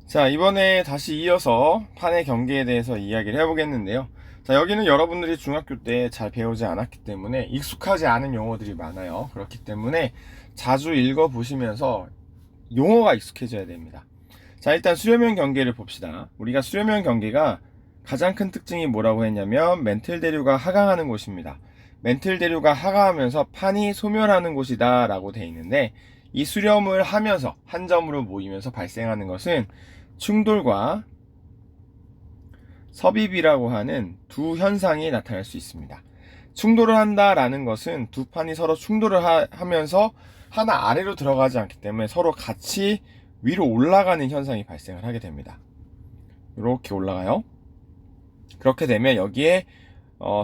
자, 이번에 다시 이어서 판의 경계에 대해서 이야기를 해보겠는데요. 자, 여기는 여러분들이 중학교 때 잘 배우지 않았기 때문에 익숙하지 않은 용어들이 많아요. 그렇기 때문에 자주 읽어보시면서 용어가 익숙해져야 됩니다. 자, 일단 수렴형 경계를 봅시다. 우리가 수렴형 경계가 가장 큰 특징이 뭐라고 했냐면 멘틀 대류가 하강하는 곳입니다. 멘틀 대류가 하강하면서 판이 소멸하는 곳이다 라고 되어 있는데, 이 수렴을 하면서 한 점으로 모이면서 발생하는 것은 충돌과 섭입이라고 하는 두 현상이 나타날 수 있습니다. 충돌을 한다라는 것은 두 판이 서로 충돌을 하면서 하나 아래로 들어가지 않기 때문에 서로 같이 위로 올라가는 현상이 발생을 하게 됩니다. 이렇게 올라가요. 그렇게 되면 여기에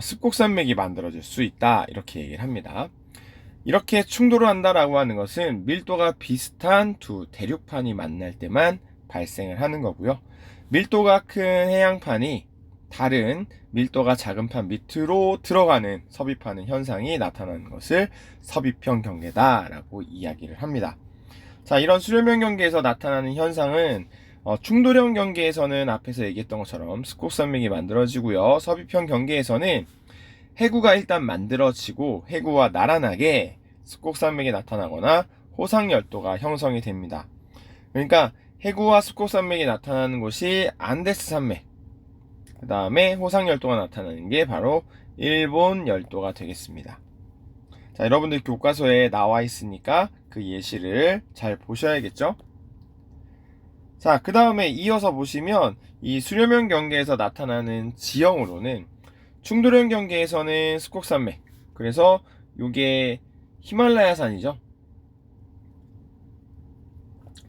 습곡산맥이 만들어질 수 있다, 이렇게 얘기를 합니다. 이렇게 충돌을 한다라고 하는 것은 밀도가 비슷한 두 대륙판이 만날 때만 발생을 하는 거고요. 밀도가 큰 해양판이 다른 밀도가 작은 판 밑으로 들어가는 섭입하는 현상이 나타나는 것을 섭입형 경계다라고 이야기를 합니다. 자, 이런 수렴형 경계에서 나타나는 현상은 충돌형 경계에서는 앞에서 얘기했던 것처럼 습곡산맥이 만들어지고요. 섭입형 경계에서는 해구가 일단 만들어지고 해구와 나란하게 습곡산맥이 나타나거나 호상열도가 형성이 됩니다. 그러니까 해구와 습곡산맥이 나타나는 곳이 안데스 산맥, 그 다음에 호상열도가 나타나는 게 바로 일본 열도가 되겠습니다. 자, 여러분들 교과서에 나와 있으니까 그 예시를 잘 보셔야겠죠? 자, 그 다음에 이어서 보시면 이 수렴형 경계에서 나타나는 지형으로는 충돌형 경계에서는 습곡산맥, 그래서 요게 히말라야산이죠.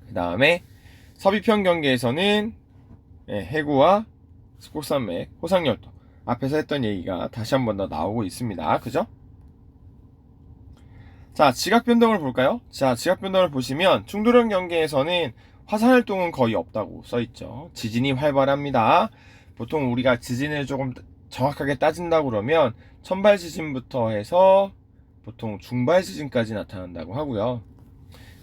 그 다음에 섭입형 경계에서는 해구와 습곡산맥, 호상열도, 앞에서 했던 얘기가 다시 한 번 더 나오고 있습니다. 그죠? 자, 지각 변동을 볼까요? 자, 지각 변동을 보시면 충돌형 경계에서는 화산 활동은 거의 없다고 써있죠. 지진이 활발합니다. 보통 우리가 지진을 조금 정확하게 따진다고 그러면 천발 지진부터 해서 보통 중발 지진까지 나타난다고 하고요.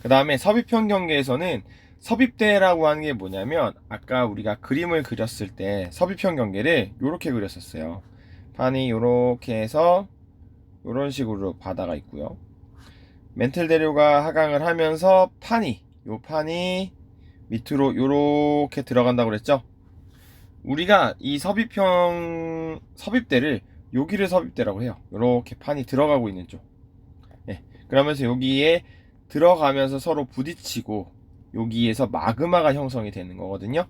그 다음에 섭입형 경계에서는 섭입대라고 하는 게 뭐냐면 아까 우리가 그림을 그렸을 때 섭입형 경계를 이렇게 그렸었어요. 판이 이렇게 해서 이런 식으로 바다가 있고요. 멘틀 대류가 하강을 하면서 요 판이 밑으로 이렇게 들어간다고 그랬죠. 우리가 이 섭입대를 여기를 섭입대라고 해요. 이렇게 판이 들어가고 있는 쪽. 네, 그러면서 여기에 들어가면서 서로 부딪히고 여기에서 마그마가 형성이 되는 거거든요.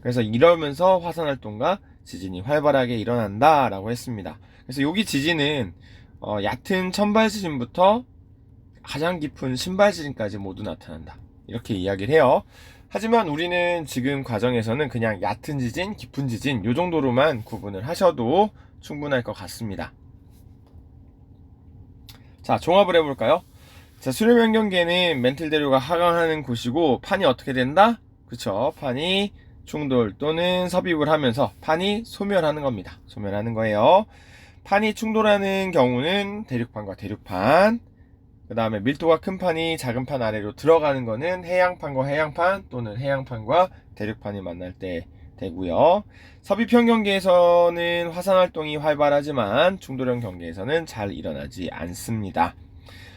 그래서 이러면서 화산활동과 지진이 활발하게 일어난다 라고 했습니다. 그래서 여기 지진은 얕은 천발 지진부터 가장 깊은 신발 지진까지 모두 나타난다, 이렇게 이야기를 해요. 하지만 우리는 지금 과정에서는 그냥 얕은 지진, 깊은 지진 요 정도로만 구분을 하셔도 충분할 것 같습니다. 자, 종합을 해볼까요? 자, 수렴형 경계는 멘틀 대류가 하강하는 곳이고 판이 어떻게 된다? 그쵸, 판이 충돌 또는 섭입을 하면서 판이 소멸하는 겁니다. 소멸하는 거예요. 판이 충돌하는 경우는 대륙판과 대륙판, 그 다음에 밀도가 큰 판이 작은 판 아래로 들어가는 거는 해양판과 해양판 또는 해양판과 대륙판이 만날 때 되고요. 섭입형 경계에서는 화산 활동이 활발하지만 충돌형 경계에서는 잘 일어나지 않습니다.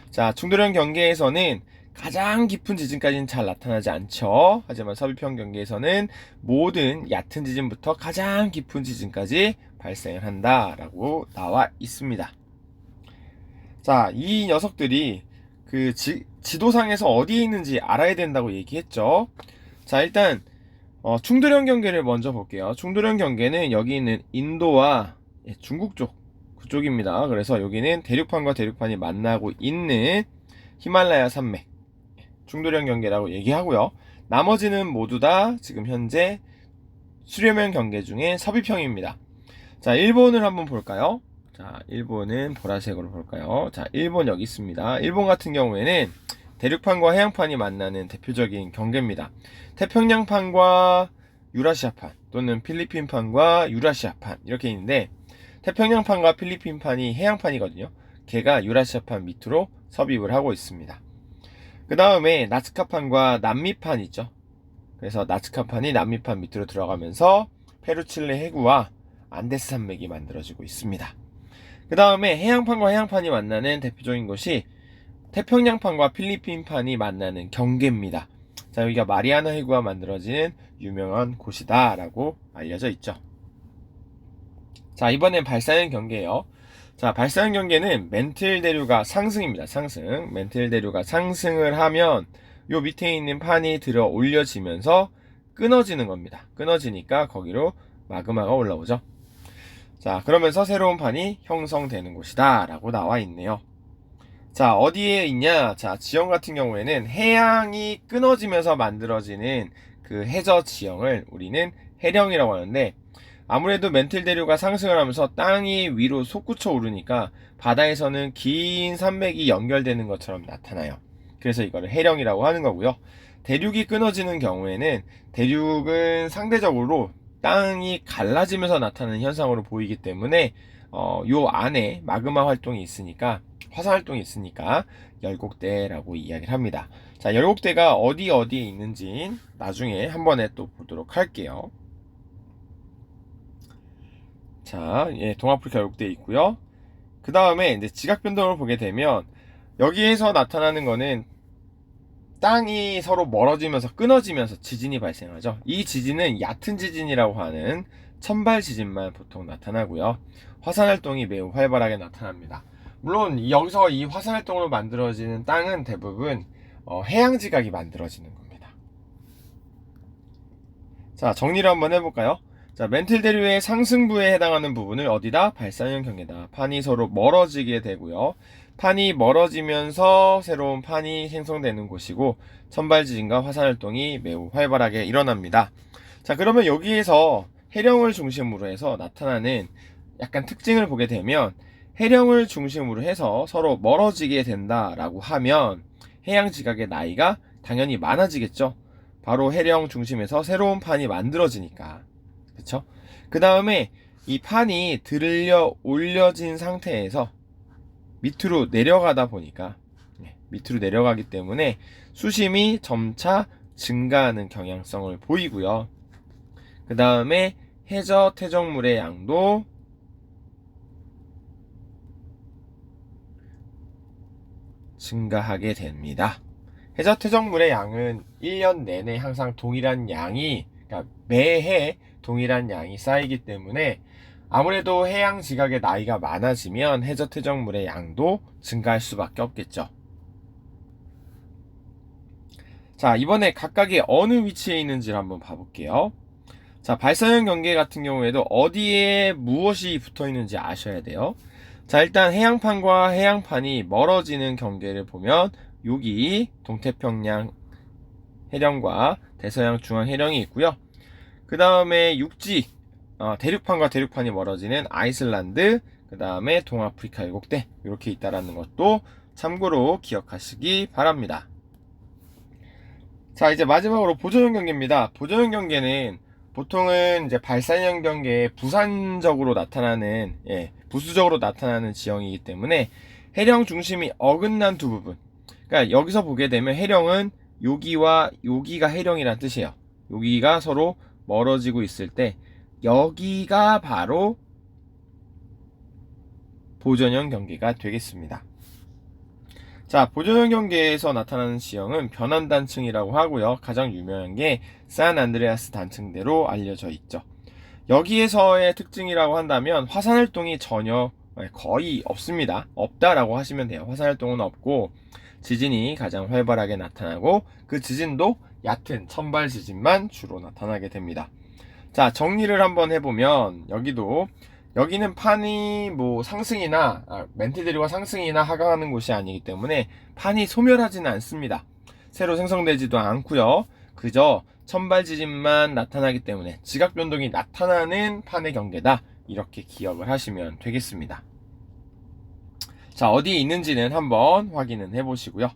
자, 충돌형 경계에서는 가장 깊은 지진까지는 잘 나타나지 않죠. 하지만 섭입형 경계에서는 모든 얕은 지진부터 가장 깊은 지진까지 발생을 한다라고 나와 있습니다. 자, 이 녀석들이 그 지도상에서 어디에 있는지 알아야 된다고 얘기했죠. 자, 일단 충돌형 경계를 먼저 볼게요. 충돌형 경계는 여기 있는 인도와 중국 쪽, 그쪽입니다. 그래서 여기는 대륙판과 대륙판이 만나고 있는 히말라야 산맥, 충돌형 경계라고 얘기하고요. 나머지는 모두 다 지금 현재 수렴형 경계 중에 섭입형입니다. 자, 일본을 한번 볼까요? 자, 일본은 보라색으로 볼까요? 자, 일본 여기 있습니다. 일본 같은 경우에는 대륙판과 해양판이 만나는 대표적인 경계입니다. 태평양판과 유라시아판 또는 필리핀판과 유라시아판 이렇게 있는데, 태평양판과 필리핀판이 해양판이거든요. 걔가 유라시아판 밑으로 섭입을 하고 있습니다. 그 다음에 나스카판과 남미판 있죠. 그래서 나츠카판이 남미판 밑으로 들어가면서 페루칠레 해구와 안데스 산맥이 만들어지고 있습니다. 그 다음에 해양판과 해양판이 만나는 대표적인 곳이 태평양판과 필리핀판이 만나는 경계입니다. 자, 여기가 마리아나 해구가 만들어지는 유명한 곳이다 라고 알려져 있죠. 자, 이번엔 발사형 경계예요. 자, 발사형 경계는 멘틀 대류가 상승입니다. 상승. 멘틀 대류가 상승을 하면 요 밑에 있는 판이 들어 올려지면서 끊어지는 겁니다. 끊어지니까 거기로 마그마가 올라오죠. 자, 그러면서 새로운 판이 형성되는 곳이다 라고 나와 있네요. 자, 어디에 있냐? 자, 지형 같은 경우에는 해양이 끊어지면서 만들어지는 그 해저 지형을 우리는 해령이라고 하는데, 아무래도 멘틀 대류가 상승을 하면서 땅이 위로 솟구쳐 오르니까 바다에서는 긴 산맥이 연결되는 것처럼 나타나요. 그래서 이거를 해령이라고 하는 거고요. 대륙이 끊어지는 경우에는 대륙은 상대적으로 땅이 갈라지면서 나타나는 현상으로 보이기 때문에 요 안에 마그마 활동이 있으니까, 화산 활동이 있으니까 열곡대라고 이야기를 합니다. 자, 열곡대가 어디에 있는지 나중에 한 번에 또 보도록 할게요. 자, 예, 동아프리카 열곡대 있고요. 그 다음에 이제 지각 변동을 보게 되면 여기에서 나타나는 거는 땅이 서로 멀어지면서 끊어지면서 지진이 발생하죠. 이 지진은 얕은 지진이라고 하는 천발 지진만 보통 나타나고요. 화산 활동이 매우 활발하게 나타납니다. 물론 여기서 이 화산 활동으로 만들어지는 땅은 대부분 해양 지각이 만들어지는 겁니다. 자, 정리를 한번 해볼까요? 자, 멘틀 대류의 상승부에 해당하는 부분을 어디다? 발사형 경계다. 판이 서로 멀어지게 되고요. 판이 멀어지면서 새로운 판이 생성되는 곳이고, 천발 지진과 화산 활동이 매우 활발하게 일어납니다. 자, 그러면 여기에서 해령을 중심으로 해서 나타나는 약간 특징을 보게 되면, 해령을 중심으로 해서 서로 멀어지게 된다라고 하면 해양 지각의 나이가 당연히 많아지겠죠. 바로 해령 중심에서 새로운 판이 만들어지니까. 그쵸? 그 다음에 이 판이 들려 올려진 상태에서 밑으로 내려가다 보니까, 밑으로 내려가기 때문에 수심이 점차 증가하는 경향성을 보이고요. 그 다음에 해저 퇴적물의 양도 증가하게 됩니다. 해저 퇴적물의 양은 1년 내내 항상 동일한 양이, 그러니까 매해 동일한 양이 쌓이기 때문에 아무래도 해양 지각의 나이가 많아지면 해저 퇴적물의 양도 증가할 수밖에 없겠죠. 자, 이번에 각각의 어느 위치에 있는지를 한번 봐볼게요. 자, 발사형 경계 같은 경우에도 어디에 무엇이 붙어 있는지 아셔야 돼요. 자, 일단 해양판과 해양판이 멀어지는 경계를 보면 여기 동태평양 해령과 대서양 중앙 해령이 있고요. 그 다음에 육지, 대륙판과 대륙판이 멀어지는 아이슬란드, 그 다음에 동아프리카 열곡대 이렇게 있다라는 것도 참고로 기억하시기 바랍니다. 자, 이제 마지막으로 보존형 경계입니다. 보존형 경계는 보통은 이제 발사형 경계에 부산적으로 나타나는, 부수적으로 나타나는 지형이기 때문에 해령 중심이 어긋난 두 부분. 그러니까 여기서 보게 되면 해령은 여기와 여기가 해령이란 뜻이에요. 여기가 서로 멀어지고 있을 때 여기가 바로 보존형 경계가 되겠습니다. 자, 보존형 경계에서 나타나는 지형은 변환단층이라고 하고요. 가장 유명한 게 산안드레아스 단층대로 알려져 있죠. 여기에서의 특징이라고 한다면 화산활동이 전혀 거의 없습니다. 없다라고 하시면 돼요. 화산활동은 없고 지진이 가장 활발하게 나타나고 그 지진도 얕은 천발 지진만 주로 나타나게 됩니다. 자, 정리를 한번 해보면 여기는 판이 뭐 상승이나 멘틀 대류가 상승이나 하강하는 곳이 아니기 때문에 판이 소멸하지는 않습니다. 새로 생성되지도 않고요. 그저 천발 지진만 나타나기 때문에 지각 변동이 나타나는 판의 경계다, 이렇게 기억을 하시면 되겠습니다. 자, 어디에 있는지는 한번 확인은 해보시고요.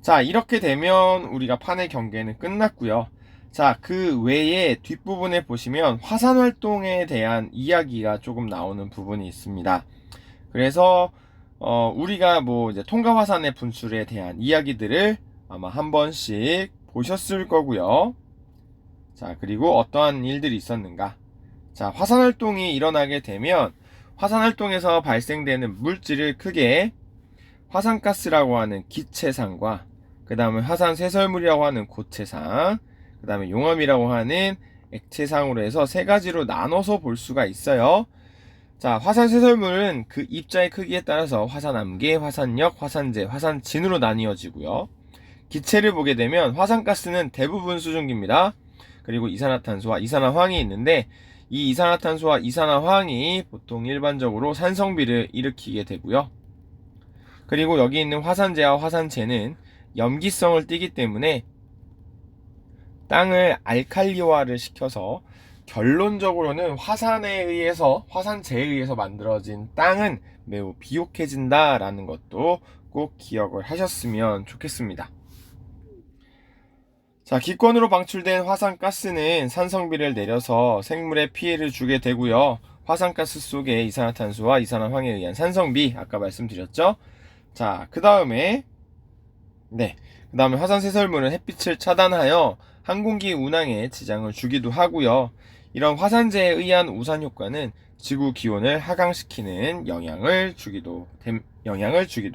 자, 이렇게 되면 우리가 판의 경계는 끝났고요. 자, 그 외에 뒷부분에 보시면 화산 활동에 대한 이야기가 조금 나오는 부분이 있습니다. 그래서 우리가 뭐 이제 통가 화산의 분출에 대한 이야기들을 아마 한 번씩 보셨을 거고요. 자, 그리고 어떠한 일들이 있었는가? 자, 화산활동이 일어나게 되면 화산활동에서 발생되는 물질을 크게 화산가스라고 하는 기체상과 그 다음에 화산쇄설물이라고 하는 고체상, 그 다음에 용암이라고 하는 액체상으로 해서 세 가지로 나눠서 볼 수가 있어요. 자, 화산쇄설물은 그 입자의 크기에 따라서 화산암개, 화산역, 화산재, 화산진으로 나뉘어지고요. 기체를 보게 되면 화산가스는 대부분 수증기입니다. 그리고 이산화탄소와 이산화황이 있는데 이 이산화탄소와 이산화황이 보통 일반적으로 산성비를 일으키게 되고요. 그리고 여기 있는 화산재와 화산재는 염기성을 띠기 때문에 땅을 알칼리화를 시켜서 결론적으로는 화산재에 의해서 만들어진 땅은 매우 비옥해진다라는 것도 꼭 기억을 하셨으면 좋겠습니다. 자, 기권으로 방출된 화산가스는 산성비를 내려서 생물에 피해를 주게 되고요. 화산가스 속에 이산화탄소와 이산화황에 의한 산성비 아까 말씀드렸죠. 자, 그 다음에 화산쇄설물은 햇빛을 차단하여 항공기 운항에 지장을 주기도 하고요. 이런 화산재에 의한 우산 효과는 지구 기온을 하강시키는 영향을 주기도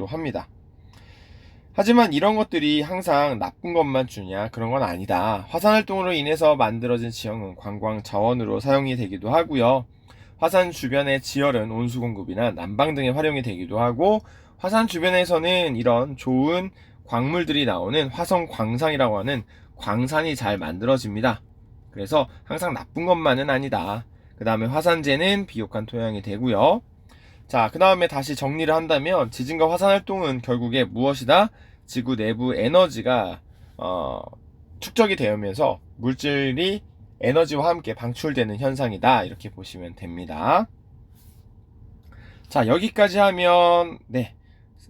합니다. 하지만 이런 것들이 항상 나쁜 것만 주냐? 그런 건 아니다. 화산활동으로 인해서 만들어진 지형은 관광 자원으로 사용이 되기도 하고요. 화산 주변의 지열은 온수 공급이나 난방 등에 활용이 되기도 하고, 화산 주변에서는 이런 좋은 광물들이 나오는 화성 광산이라고 하는 광산이 잘 만들어집니다. 그래서 항상 나쁜 것만은 아니다. 그 다음에 화산재는 비옥한 토양이 되고요. 자, 그 다음에 다시 정리를 한다면 지진과 화산활동은 결국에 무엇이다? 지구 내부 에너지가 축적이 되면서 물질이 에너지와 함께 방출되는 현상이다. 이렇게 보시면 됩니다. 자, 여기까지 하면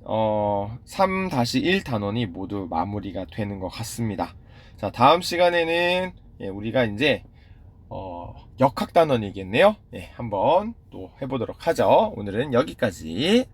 3-1 단원이 모두 마무리가 되는 것 같습니다. 자, 다음 시간에는 우리가 이제 역학 단원이겠네요. 한번 또 해보도록 하죠. 오늘은 여기까지.